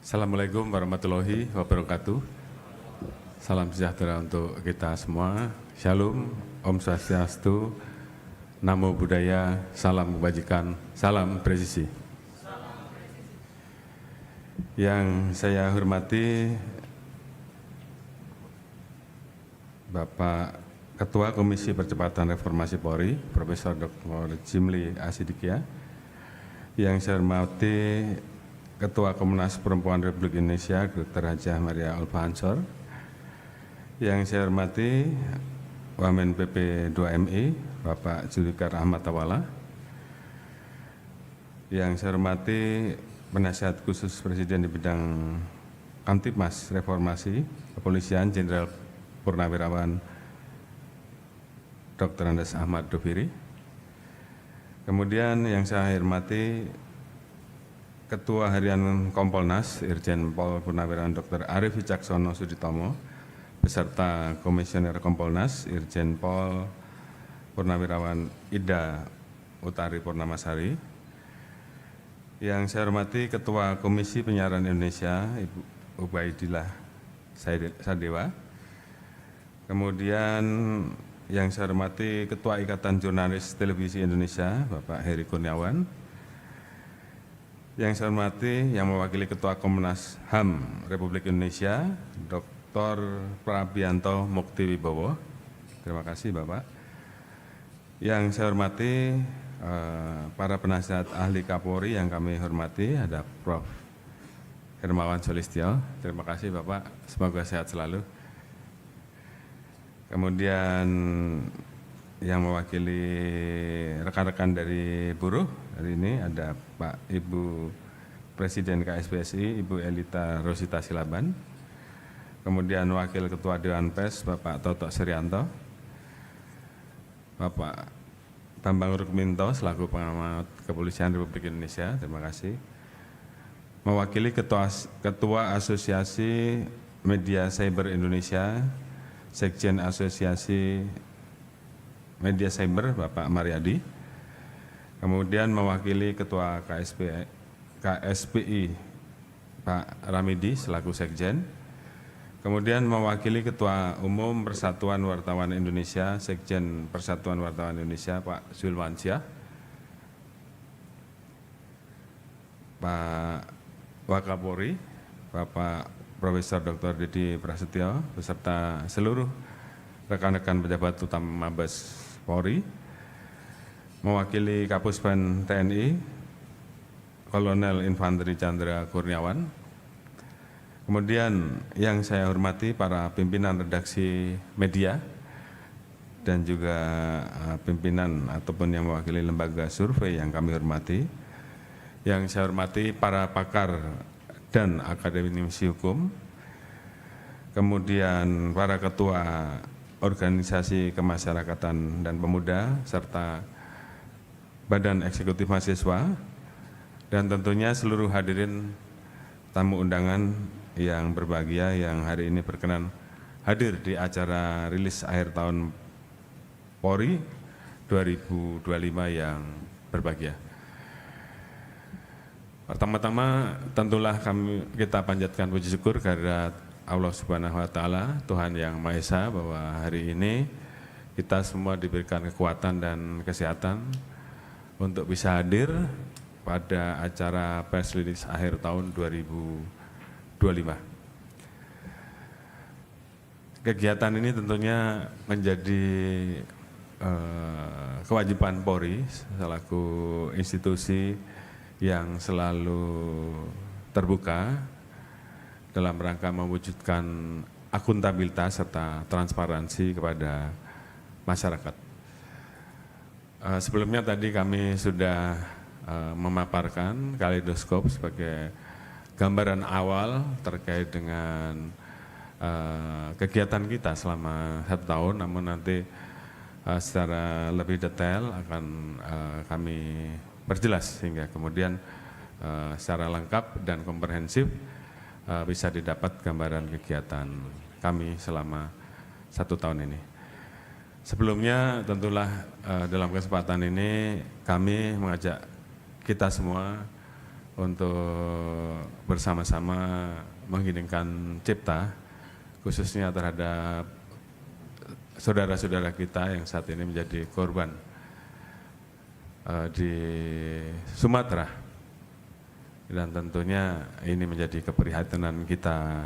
Assalamualaikum warahmatullahi wabarakatuh. Salam sejahtera untuk kita semua. Shalom, Om Swastiastu, Namo Buddhaya, salam kebajikan, salam presisi. Yang saya hormati Bapak Ketua Komisi Percepatan Reformasi Polri, Profesor Dr. Jimli Asidikia. Yang saya hormati Ketua Komnas Perempuan Republik Indonesia, Dr. Hajah Maria Ulfa-Ansor. Yang saya hormati Wamen PP 2MI, Bapak Zulfikar Ahmad Tawala. Yang saya hormati Penasihat Khusus Presiden di bidang Kamtibmas Reformasi Kepolisian Jenderal Purnawirawan Dr. Andes Ahmad Doviri. Kemudian yang saya hormati Ketua Harian Kompolnas Irjen Pol Purnawirawan Dr. Arief Wicaksono Suditomo beserta Komisioner Kompolnas Irjen Pol Purnawirawan Ida Utari Purnamasari. Yang saya hormati Ketua Komisi Penyiaran Indonesia Ibu Ubaidillah Sadewa. Kemudian yang saya hormati Ketua Ikatan Jurnalis Televisi Indonesia Bapak Heri Kurniawan. Yang saya hormati yang mewakili Ketua Komnas HAM Republik Indonesia, Dr. Prabianto Mukti Wibowo. Terima kasih Bapak. Yang saya hormati para penasihat ahli Kapolri yang kami hormati, ada Prof. Hermawan Solistyo. Terima kasih Bapak, semoga sehat selalu. Kemudian yang mewakili rekan-rekan dari buruh hari ini ada Pak Ibu Presiden KSPSI Ibu Elita Rosita Silaban, kemudian Wakil Ketua Dewan Pers Bapak Toto Srianto, Bapak Bambang Rukminto selaku Pengamat Kepolisian Republik Indonesia, terima kasih. Mewakili Ketua Asosiasi Media Cyber Indonesia, Sekjen Asosiasi Media Cyber Bapak Mariadi, kemudian mewakili Ketua KSPI Pak Ramidi selaku Sekjen, kemudian mewakili Ketua Umum Persatuan Wartawan Indonesia, Sekjen Persatuan Wartawan Indonesia Pak Zulwansyah, Pak Wakapolri Bapak Profesor Dr. Didi Prasetyo beserta seluruh rekan-rekan pejabat utama Mabes Polri, mewakili Kapuspen TNI, Kolonel Infanteri Chandra Kurniawan. Kemudian yang saya hormati para pimpinan redaksi media dan juga pimpinan ataupun yang mewakili lembaga survei yang kami hormati. Yang saya hormati para pakar dan akademisi hukum, kemudian para ketua organisasi kemasyarakatan dan pemuda, serta Badan Eksekutif Mahasiswa, dan tentunya seluruh hadirin tamu undangan yang berbahagia yang hari ini berkenan hadir di acara rilis akhir tahun Polri 2025 yang berbahagia. Pertama-tama tentulah kita panjatkan puji syukur kehadirat Allah Subhanahu wa Ta'ala, Tuhan Yang Maha Esa, bahwa hari ini kita semua diberikan kekuatan dan kesehatan untuk bisa hadir pada acara press release akhir tahun 2025. Kegiatan ini tentunya menjadi kewajiban Polri selaku institusi yang selalu terbuka dalam rangka mewujudkan akuntabilitas serta transparansi kepada masyarakat. Sebelumnya tadi kami sudah memaparkan kaleidoskop sebagai gambaran awal terkait dengan kegiatan kita selama 1 tahun, namun nanti secara lebih detail akan kami perjelas sehingga kemudian secara lengkap dan komprehensif bisa didapat gambaran kegiatan kami selama 1 tahun ini. Sebelumnya tentulah dalam kesempatan ini kami mengajak kita semua untuk bersama-sama mengheningkan cipta, khususnya terhadap saudara-saudara kita yang saat ini menjadi korban di Sumatera. Dan tentunya ini menjadi keprihatinan kita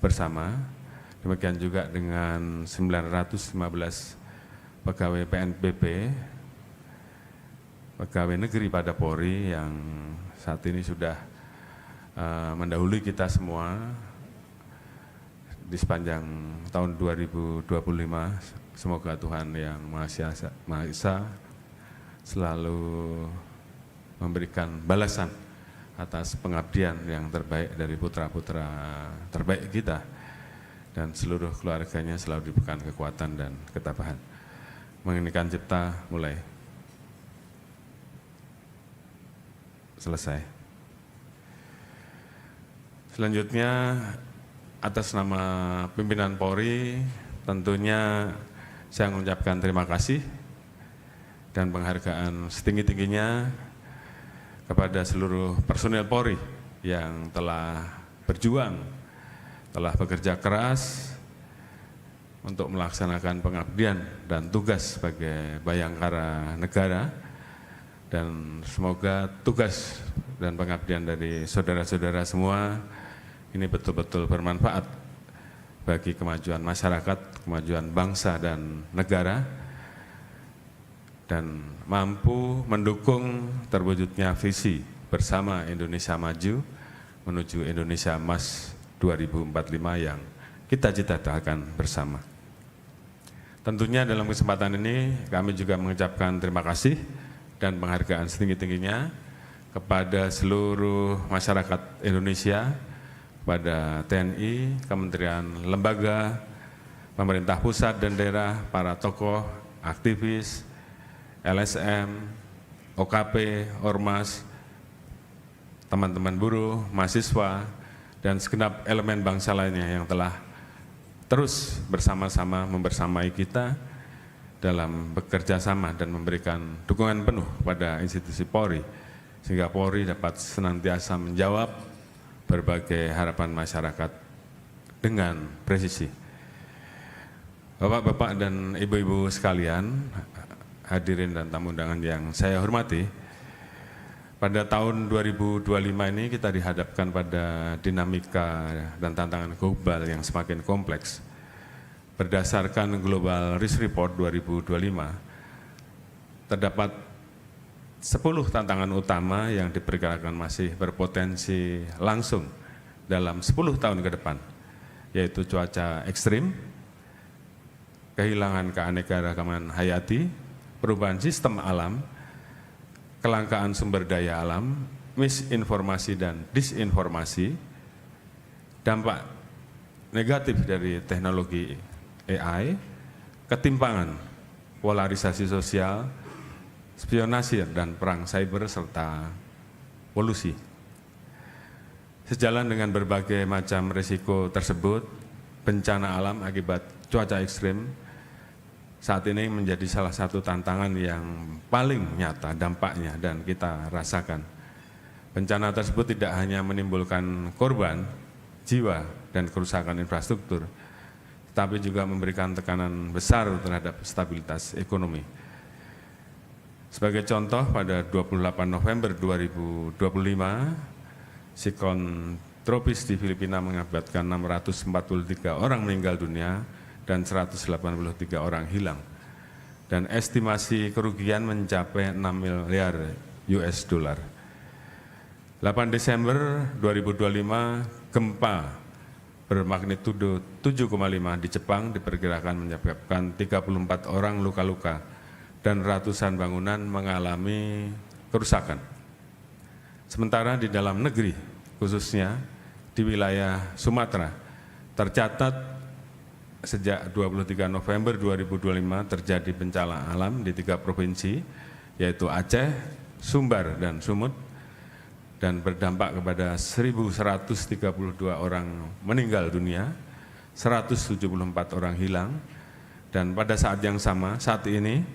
bersama. Demikian juga dengan 915 pegawai PNBP, pegawai negeri pada Polri yang saat ini sudah mendahului kita semua di sepanjang tahun 2025. Semoga Tuhan yang Maha Esa selalu memberikan balasan atas pengabdian yang terbaik dari putra-putra terbaik kita, dan seluruh keluarganya selalu diberikan kekuatan dan ketabahan. Mengeningkan cipta mulai. Selesai. Selanjutnya, atas nama pimpinan Polri, tentunya saya mengucapkan terima kasih dan penghargaan setinggi-tingginya kepada seluruh personel Polri yang telah berjuang, telah bekerja keras untuk melaksanakan pengabdian dan tugas sebagai bayangkara negara, dan semoga tugas dan pengabdian dari saudara-saudara semua ini betul-betul bermanfaat bagi kemajuan masyarakat, kemajuan bangsa dan negara, dan mampu mendukung terwujudnya visi bersama Indonesia Maju menuju Indonesia Emas 2045 yang kita cita-citakan bersama. Tentunya dalam kesempatan ini kami juga mengucapkan terima kasih dan penghargaan setinggi-tingginya kepada seluruh masyarakat Indonesia, kepada TNI, kementerian, lembaga, pemerintah pusat dan daerah, para tokoh, aktivis, LSM, OKP, Ormas, teman-teman buruh, mahasiswa, dan segenap elemen bangsa lainnya yang telah terus bersama-sama membersamai kita dalam bekerja sama dan memberikan dukungan penuh pada institusi Polri, sehingga Polri dapat senantiasa menjawab berbagai harapan masyarakat dengan presisi. Bapak-bapak dan ibu-ibu sekalian, hadirin dan tamu undangan yang saya hormati, pada tahun 2025 ini kita dihadapkan pada dinamika dan tantangan global yang semakin kompleks. Berdasarkan Global Risk Report 2025, terdapat 10 tantangan utama yang diperkirakan masih berpotensi langsung dalam 10 tahun ke depan, yaitu cuaca ekstrim, kehilangan keanekaragaman hayati, perubahan sistem alam, kelangkaan sumber daya alam, misinformasi dan disinformasi, dampak negatif dari teknologi AI, ketimpangan, polarisasi sosial, spionase dan perang cyber, serta polusi. Sejalan dengan berbagai macam risiko tersebut, bencana alam akibat cuaca ekstrim saat ini menjadi salah satu tantangan yang paling nyata dampaknya dan kita rasakan. Bencana tersebut tidak hanya menimbulkan korban, jiwa, dan kerusakan infrastruktur, tetapi juga memberikan tekanan besar terhadap stabilitas ekonomi. Sebagai contoh, pada 28 November 2025, siklon tropis di Filipina mengakibatkan 643 orang meninggal dunia dan 183 orang hilang. Dan estimasi kerugian mencapai 6 miliar US dollar. 8 Desember 2025, gempa bermagnitudo 7,5 di Jepang diperkirakan menyebabkan 34 orang luka-luka dan ratusan bangunan mengalami kerusakan. Sementara di dalam negeri, khususnya di wilayah Sumatera, tercatat sejak 23 November 2025 terjadi bencana alam di 3 provinsi, yaitu Aceh, Sumbar, dan Sumut, dan berdampak kepada 1.132 orang meninggal dunia, 174 orang hilang, dan pada saat yang sama, saat ini,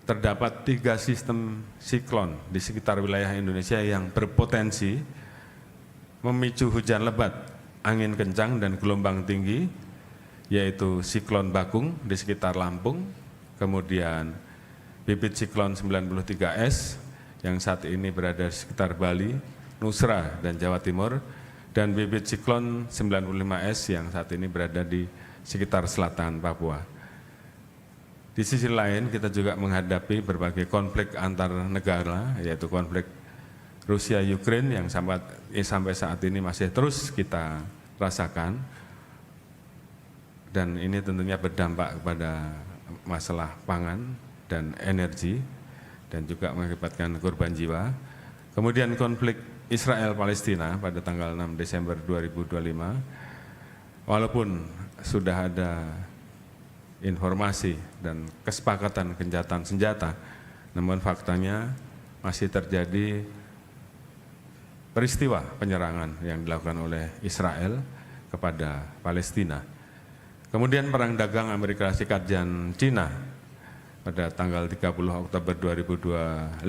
terdapat 3 sistem siklon di sekitar wilayah Indonesia yang berpotensi memicu hujan lebat, angin kencang, dan gelombang tinggi, yaitu siklon Bakung di sekitar Lampung, kemudian bibit siklon 93S yang saat ini berada di sekitar Bali, Nusra, dan Jawa Timur, dan bibit siklon 95S yang saat ini berada di sekitar selatan Papua. Di sisi lain, kita juga menghadapi berbagai konflik antar negara, yaitu konflik Rusia-Ukraine yang sampai saat ini masih terus kita rasakan, dan ini tentunya berdampak kepada masalah pangan dan energi, dan juga mengakibatkan korban jiwa. Kemudian konflik Israel-Palestina pada tanggal 6 Desember 2025, walaupun sudah ada informasi dan kesepakatan gencatan senjata, namun faktanya masih terjadi peristiwa penyerangan yang dilakukan oleh Israel kepada Palestina. Kemudian perang dagang Amerika Serikat dan Cina pada tanggal 30 Oktober 2025,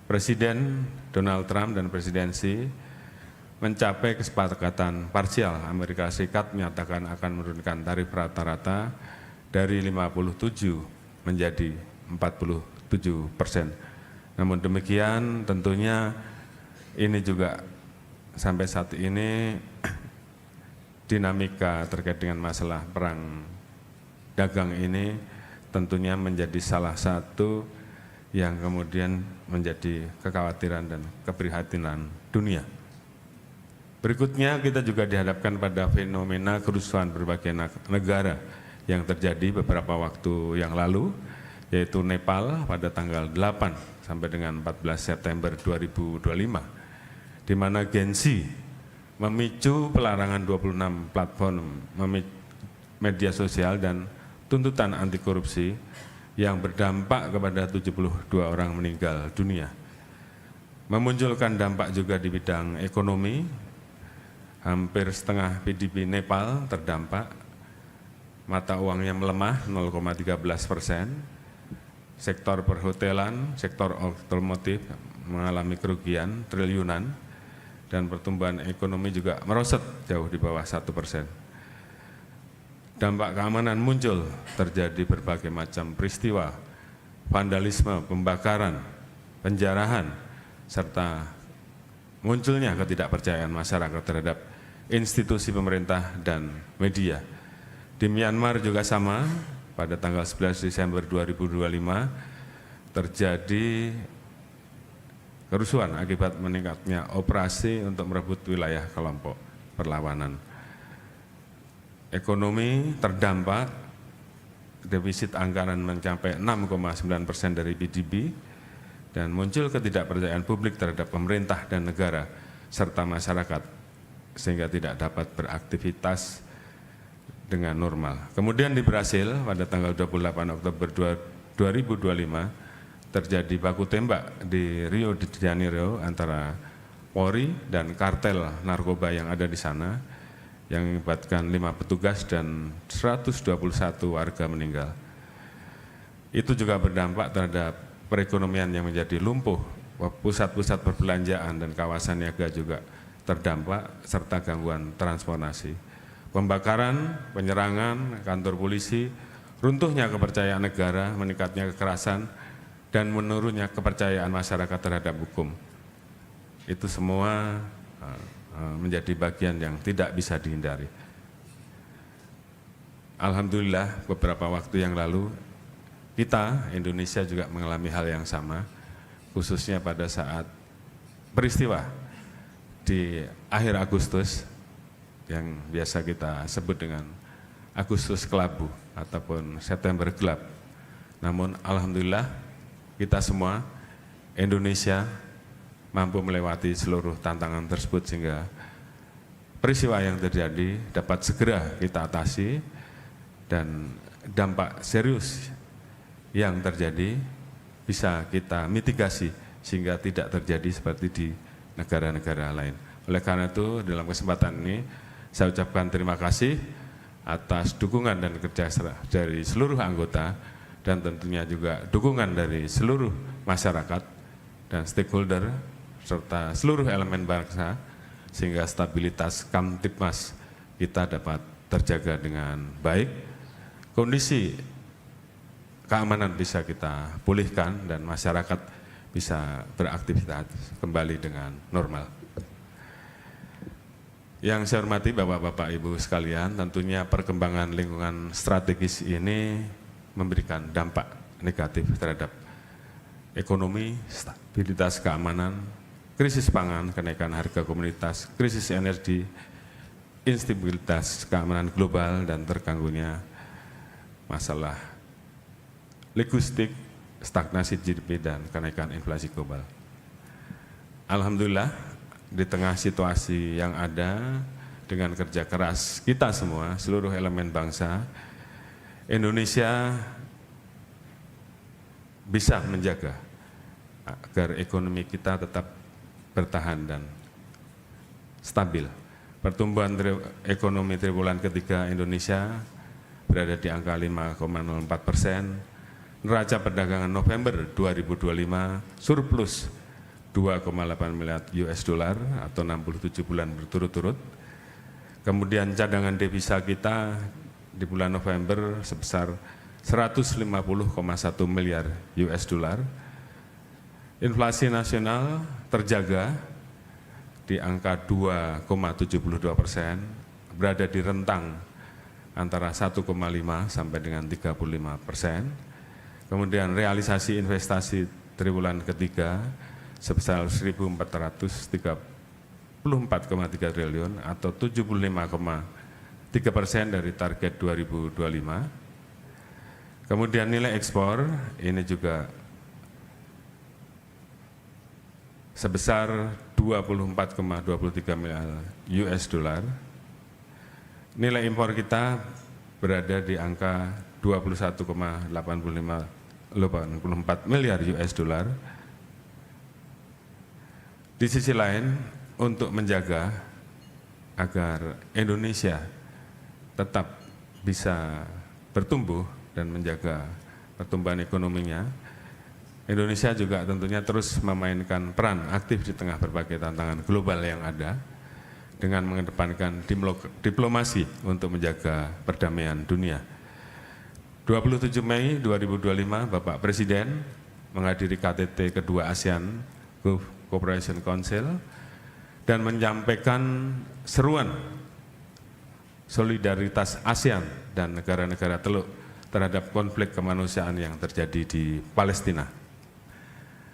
Presiden Donald Trump dan presidensi mencapai kesepakatan parsial. Amerika Serikat menyatakan akan menurunkan tarif rata-rata dari 57 menjadi 47%. Namun demikian tentunya ini juga sampai saat ini dinamika terkait dengan masalah perang dagang ini tentunya menjadi salah satu yang kemudian menjadi kekhawatiran dan keprihatinan dunia. Berikutnya kita juga dihadapkan pada fenomena kerusuhan berbagai negara yang terjadi beberapa waktu yang lalu, yaitu Nepal pada tanggal 8 sampai dengan 14 September 2025, di mana Gen-Z memicu pelarangan 26 platform media sosial dan tuntutan anti korupsi yang berdampak kepada 72 orang meninggal dunia. Memunculkan dampak juga di bidang ekonomi, hampir setengah PDB Nepal terdampak, mata uangnya melemah 0,13%, sektor perhotelan, sektor otomotif mengalami kerugian triliunan, dan pertumbuhan ekonomi juga merosot jauh di bawah 1%. Dampak keamanan muncul, terjadi berbagai macam peristiwa, vandalisme, pembakaran, penjarahan, serta munculnya ketidakpercayaan masyarakat terhadap institusi pemerintah dan media. Di Myanmar juga sama, pada tanggal 11 Desember 2025 terjadi kerusuhan akibat meningkatnya operasi untuk merebut wilayah kelompok perlawanan. Ekonomi terdampak, defisit anggaran mencapai 6,9% dari PDB, dan muncul ketidakpercayaan publik terhadap pemerintah dan negara serta masyarakat, sehingga tidak dapat beraktivitas dengan normal. Kemudian di Brasil pada tanggal 28 Oktober 2025 terjadi baku tembak di Rio de Janeiro antara Polri dan kartel narkoba yang ada di sana, yang mengakibatkan 5 petugas dan 121 warga meninggal. Itu juga berdampak terhadap perekonomian yang menjadi lumpuh, pusat-pusat perbelanjaan dan kawasan niaga juga terdampak, serta gangguan transportasi. Pembakaran, penyerangan kantor polisi, runtuhnya kepercayaan negara, meningkatnya kekerasan, dan menurunnya kepercayaan masyarakat terhadap hukum. Itu semua menjadi bagian yang tidak bisa dihindari. Alhamdulillah beberapa waktu yang lalu kita, Indonesia juga mengalami hal yang sama, khususnya pada saat peristiwa di akhir Agustus, yang biasa kita sebut dengan Agustus Kelabu ataupun September Gelap. Namun alhamdulillah kita semua Indonesia mampu melewati seluruh tantangan tersebut, sehingga peristiwa yang terjadi dapat segera kita atasi dan dampak serius yang terjadi bisa kita mitigasi sehingga tidak terjadi seperti di negara-negara lain. Oleh karena itu dalam kesempatan ini saya ucapkan terima kasih atas dukungan dan kerja dari seluruh anggota dan tentunya juga dukungan dari seluruh masyarakat dan stakeholder serta seluruh elemen bangsa sehingga stabilitas Kamtipmas kita dapat terjaga dengan baik, kondisi keamanan bisa kita pulihkan dan masyarakat bisa beraktivitas kembali dengan normal. Yang saya hormati Bapak-Bapak Ibu sekalian, tentunya perkembangan lingkungan strategis ini memberikan dampak negatif terhadap ekonomi, stabilitas keamanan, krisis pangan, kenaikan harga komoditas, krisis energi, instabilitas keamanan global, dan terganggunya masalah logistik, stagnasi GDP, dan kenaikan inflasi global. Alhamdulillah, di tengah situasi yang ada dengan kerja keras kita semua, seluruh elemen bangsa, Indonesia bisa menjaga agar ekonomi kita tetap bertahan dan stabil. Pertumbuhan ekonomi triwulan ketiga Indonesia berada di angka 5,04%, neraca perdagangan November 2025 surplus 2,8 miliar US dollar atau 67 bulan berturut-turut. Kemudian cadangan devisa kita di bulan November sebesar 150,1 miliar US dollar. Inflasi nasional terjaga di angka 2,72%, berada di rentang antara 1,5 sampai dengan 35%. Kemudian realisasi investasi triwulan ketiga sebesar 1.434,3 triliun atau 75,3% dari target 2025. Kemudian nilai ekspor ini juga sebesar 24,23 miliar US dollar. Nilai impor kita berada di angka 21,84 miliar US dollar. Di sisi lain, untuk menjaga agar Indonesia tetap bisa bertumbuh dan menjaga pertumbuhan ekonominya, Indonesia juga tentunya terus memainkan peran aktif di tengah berbagai tantangan global yang ada dengan mengedepankan diplomasi untuk menjaga perdamaian dunia. 27 Mei 2025, Bapak Presiden menghadiri KTT kedua ASEAN Gulf Cooperation Council dan menyampaikan seruan solidaritas ASEAN dan negara-negara Teluk terhadap konflik kemanusiaan yang terjadi di Palestina.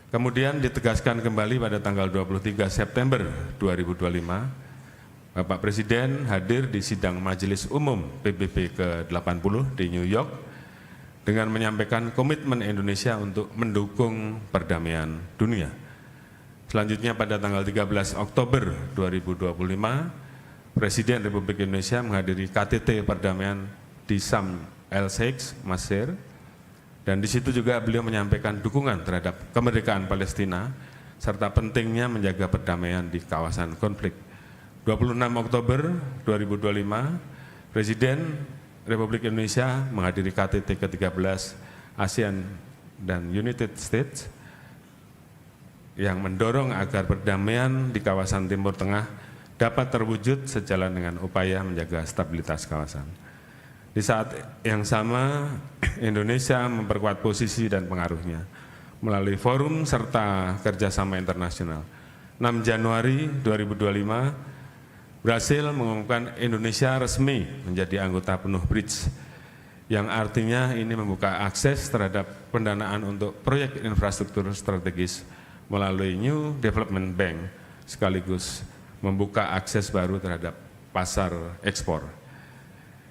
Kemudian ditegaskan kembali pada tanggal 23 September 2025, Bapak Presiden hadir di sidang Majelis Umum PBB ke-80 di New York dengan menyampaikan komitmen Indonesia untuk mendukung perdamaian dunia. Selanjutnya pada tanggal 13 Oktober 2025, Presiden Republik Indonesia menghadiri KTT perdamaian di Sharm el-Sheikh, Mesir, dan di situ juga beliau menyampaikan dukungan terhadap kemerdekaan Palestina serta pentingnya menjaga perdamaian di kawasan konflik. 26 Oktober 2025, Presiden Republik Indonesia menghadiri KTT ke-13 ASEAN dan United States yang mendorong agar perdamaian di kawasan Timur Tengah dapat terwujud sejalan dengan upaya menjaga stabilitas kawasan. Di saat yang sama, Indonesia memperkuat posisi dan pengaruhnya melalui forum serta kerjasama internasional. 6 Januari 2025, berhasil mengumumkan Indonesia resmi menjadi anggota penuh BRICS, yang artinya ini membuka akses terhadap pendanaan untuk proyek infrastruktur strategis melalui New Development Bank, sekaligus membuka akses baru terhadap pasar ekspor.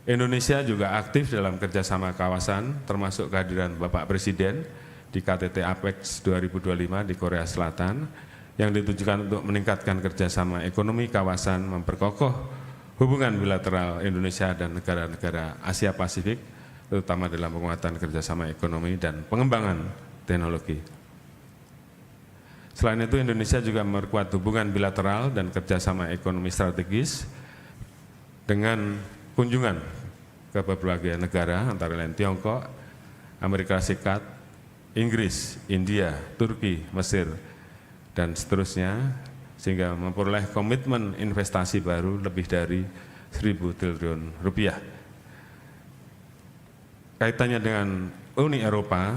Indonesia juga aktif dalam kerjasama kawasan, termasuk kehadiran Bapak Presiden di KTT APEX 2025 di Korea Selatan, yang ditujukan untuk meningkatkan kerjasama ekonomi kawasan, memperkokoh hubungan bilateral Indonesia dan negara-negara Asia Pasifik, terutama dalam penguatan kerjasama ekonomi dan pengembangan teknologi. Selain itu, Indonesia juga memperkuat hubungan bilateral dan kerjasama ekonomi strategis dengan kunjungan ke berbagai negara, antara lain Tiongkok, Amerika Serikat, Inggris, India, Turki, Mesir, dan seterusnya, sehingga memperoleh komitmen investasi baru lebih dari 1.000 triliun rupiah. Kaitannya dengan Uni Eropa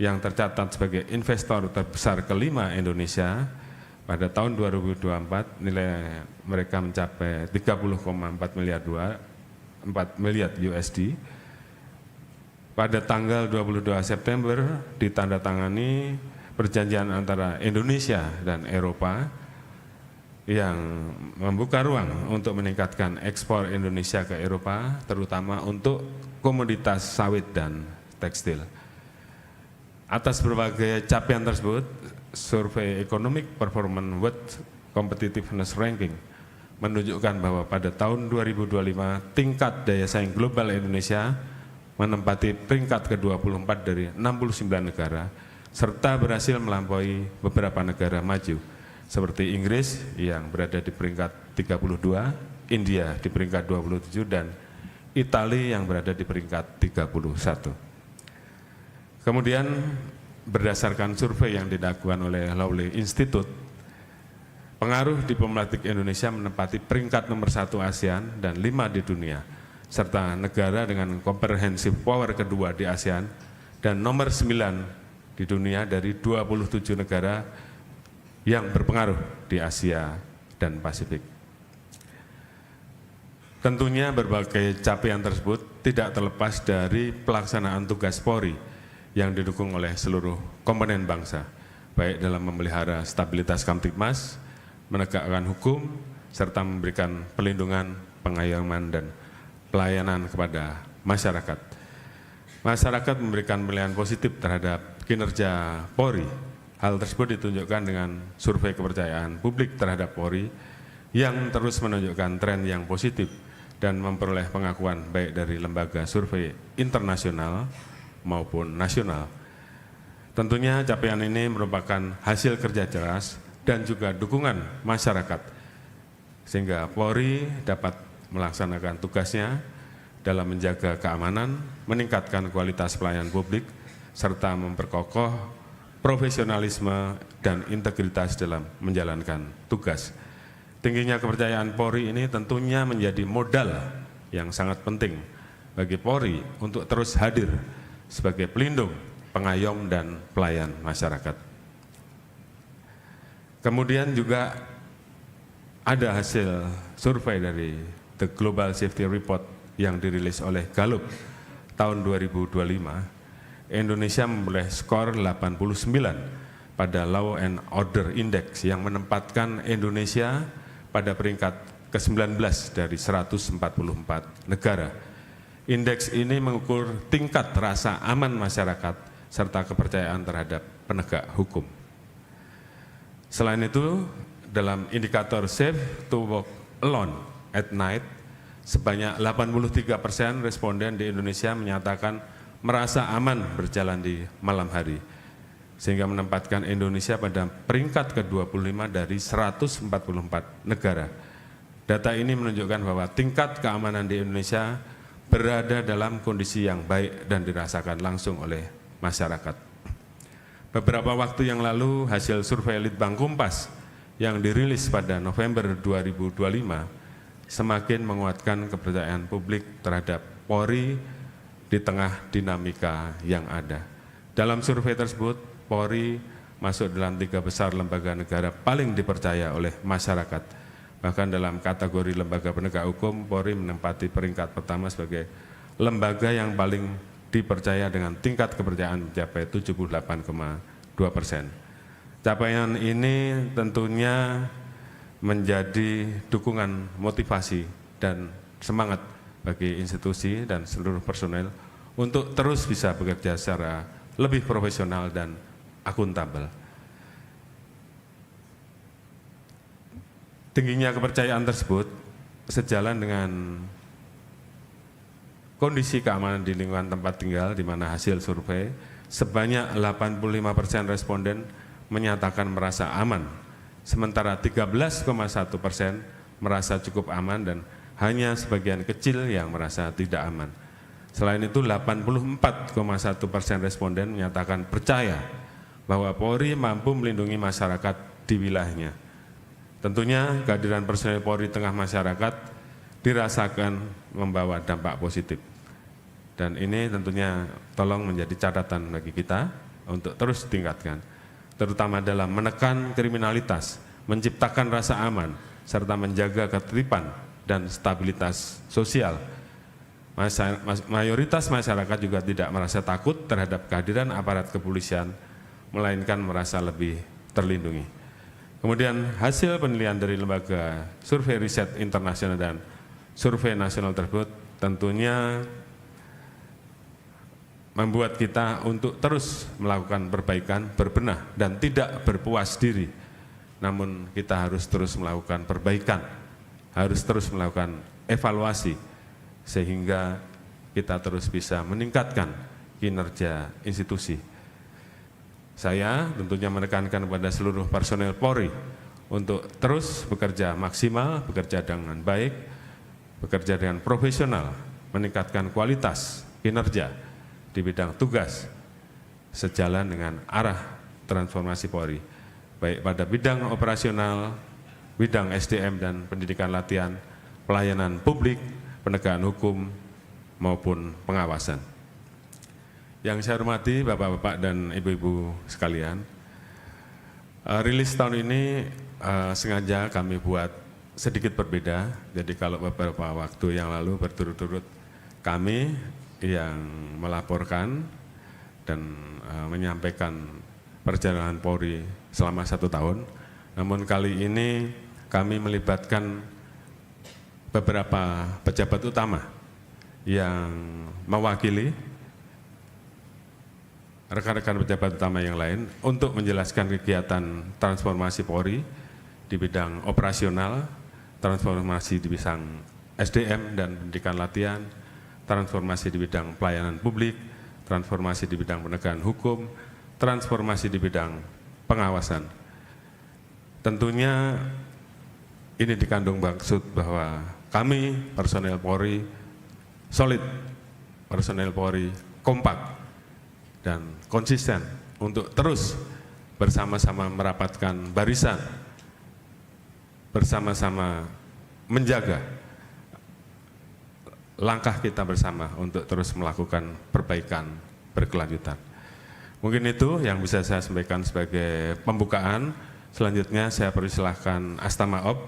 yang tercatat sebagai investor terbesar kelima Indonesia, pada tahun 2024 nilai mereka mencapai 30,4 miliar USD. Pada tanggal 22 September ditandatangani perjanjian antara Indonesia dan Eropa yang membuka ruang untuk meningkatkan ekspor Indonesia ke Eropa, terutama untuk komoditas sawit dan tekstil. Atas berbagai capaian tersebut, survei Economic Performance World Competitiveness Ranking menunjukkan bahwa pada tahun 2025 tingkat daya saing global Indonesia menempati peringkat ke-24 dari 69 negara, serta berhasil melampaui beberapa negara maju seperti Inggris yang berada di peringkat 32, India di peringkat 27, dan Italia yang berada di peringkat 31. Kemudian berdasarkan survei yang dilakukan oleh Lowley Institute, pengaruh diplomatik Indonesia menempati peringkat nomor 1 ASEAN dan 5 di dunia, serta negara dengan comprehensive power kedua di ASEAN dan nomor 9 di dunia dari 27 negara yang berpengaruh di Asia dan Pasifik. Tentunya berbagai capaian tersebut tidak terlepas dari pelaksanaan tugas Polri yang didukung oleh seluruh komponen bangsa, baik dalam memelihara stabilitas Kamtibmas, menegakkan hukum, serta memberikan perlindungan, pengayoman, dan pelayanan kepada masyarakat. Masyarakat memberikan penilaian positif terhadap kinerja Polri. Hal tersebut ditunjukkan dengan survei kepercayaan publik terhadap Polri yang terus menunjukkan tren yang positif dan memperoleh pengakuan baik dari lembaga survei internasional maupun nasional. Tentunya capaian ini merupakan hasil kerja keras dan juga dukungan masyarakat, sehingga Polri dapat melaksanakan tugasnya dalam menjaga keamanan, meningkatkan kualitas pelayanan publik, serta memperkokoh profesionalisme dan integritas dalam menjalankan tugas. Tingginya kepercayaan Polri ini tentunya menjadi modal yang sangat penting bagi Polri untuk terus hadir sebagai pelindung, pengayom, dan pelayan masyarakat. Kemudian juga ada hasil survei dari The Global Safety Report yang dirilis oleh Gallup tahun 2025. Indonesia memperoleh skor 89 pada Law and Order Index yang menempatkan Indonesia pada peringkat ke-19 dari 144 negara. Indeks ini mengukur tingkat rasa aman masyarakat serta kepercayaan terhadap penegak hukum. Selain itu, dalam indikator Safe to Walk Alone at Night, sebanyak 83% responden di Indonesia menyatakan merasa aman berjalan di malam hari, sehingga menempatkan Indonesia pada peringkat ke-25 dari 144 negara. Data ini menunjukkan bahwa tingkat keamanan di Indonesia berada dalam kondisi yang baik dan dirasakan langsung oleh masyarakat. Beberapa waktu yang lalu, hasil survei Litbang Kompas yang dirilis pada November 2025 semakin menguatkan kepercayaan publik terhadap Polri di tengah dinamika yang ada. Dalam survei tersebut, Polri masuk dalam 3 besar lembaga negara paling dipercaya oleh masyarakat. Bahkan dalam kategori lembaga penegak hukum, Polri menempati peringkat pertama sebagai lembaga yang paling dipercaya dengan tingkat kepercayaan mencapai 78,2%. Capaian ini tentunya menjadi dukungan motivasi dan semangat bagi institusi dan seluruh personel untuk terus bisa bekerja secara lebih profesional dan akuntabel. Tingginya kepercayaan tersebut sejalan dengan kondisi keamanan di lingkungan tempat tinggal, di mana hasil survei sebanyak 85% responden menyatakan merasa aman, sementara 13,1% merasa cukup aman dan hanya sebagian kecil yang merasa tidak aman. Selain itu 84,1% responden menyatakan percaya bahwa Polri mampu melindungi masyarakat di wilayahnya. Tentunya kehadiran personel Polri di tengah masyarakat dirasakan membawa dampak positif. Dan ini tentunya tolong menjadi catatan bagi kita untuk terus ditingkatkan, terutama dalam menekan kriminalitas, menciptakan rasa aman, serta menjaga ketertiban dan stabilitas sosial. Mayoritas masyarakat juga tidak merasa takut terhadap kehadiran aparat kepolisian, melainkan merasa lebih terlindungi. Kemudian hasil penilaian dari lembaga survei riset internasional dan survei nasional tersebut tentunya membuat kita untuk terus melakukan perbaikan, berbenah, dan tidak berpuas diri. Namun kita harus terus melakukan perbaikan, harus terus melakukan evaluasi, sehingga kita terus bisa meningkatkan kinerja institusi. Saya tentunya menekankan kepada seluruh personel Polri untuk terus bekerja maksimal, bekerja dengan baik, bekerja dengan profesional, meningkatkan kualitas kinerja di bidang tugas sejalan dengan arah transformasi Polri, baik pada bidang operasional, bidang SDM dan pendidikan latihan, pelayanan publik, penegakan hukum, maupun pengawasan. Yang saya hormati Bapak-Bapak dan Ibu-Ibu sekalian, rilis tahun ini sengaja kami buat sedikit berbeda. Jadi kalau beberapa waktu yang lalu berturut-turut kami yang melaporkan dan menyampaikan perjalanan Polri selama 1 tahun. Namun kali ini kami melibatkan beberapa pejabat utama yang mewakili rekan-rekan pejabat utama yang lain untuk menjelaskan kegiatan transformasi Polri di bidang operasional, transformasi di bidang SDM dan pendidikan latihan, transformasi di bidang pelayanan publik, transformasi di bidang penegakan hukum, transformasi di bidang pengawasan. Tentunya ini dikandung maksud bahwa kami personel Polri solid, personel Polri kompak dan konsisten untuk terus bersama-sama merapatkan barisan, bersama-sama menjaga langkah kita bersama untuk terus melakukan perbaikan berkelanjutan. Mungkin itu yang bisa saya sampaikan sebagai pembukaan. Selanjutnya saya persilahkan Astamaop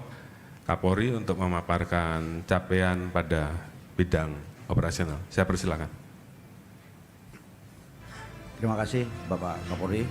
Kapolri untuk memaparkan capaian pada bidang operasional. Saya persilakan. Terima kasih Bapak Kapolri.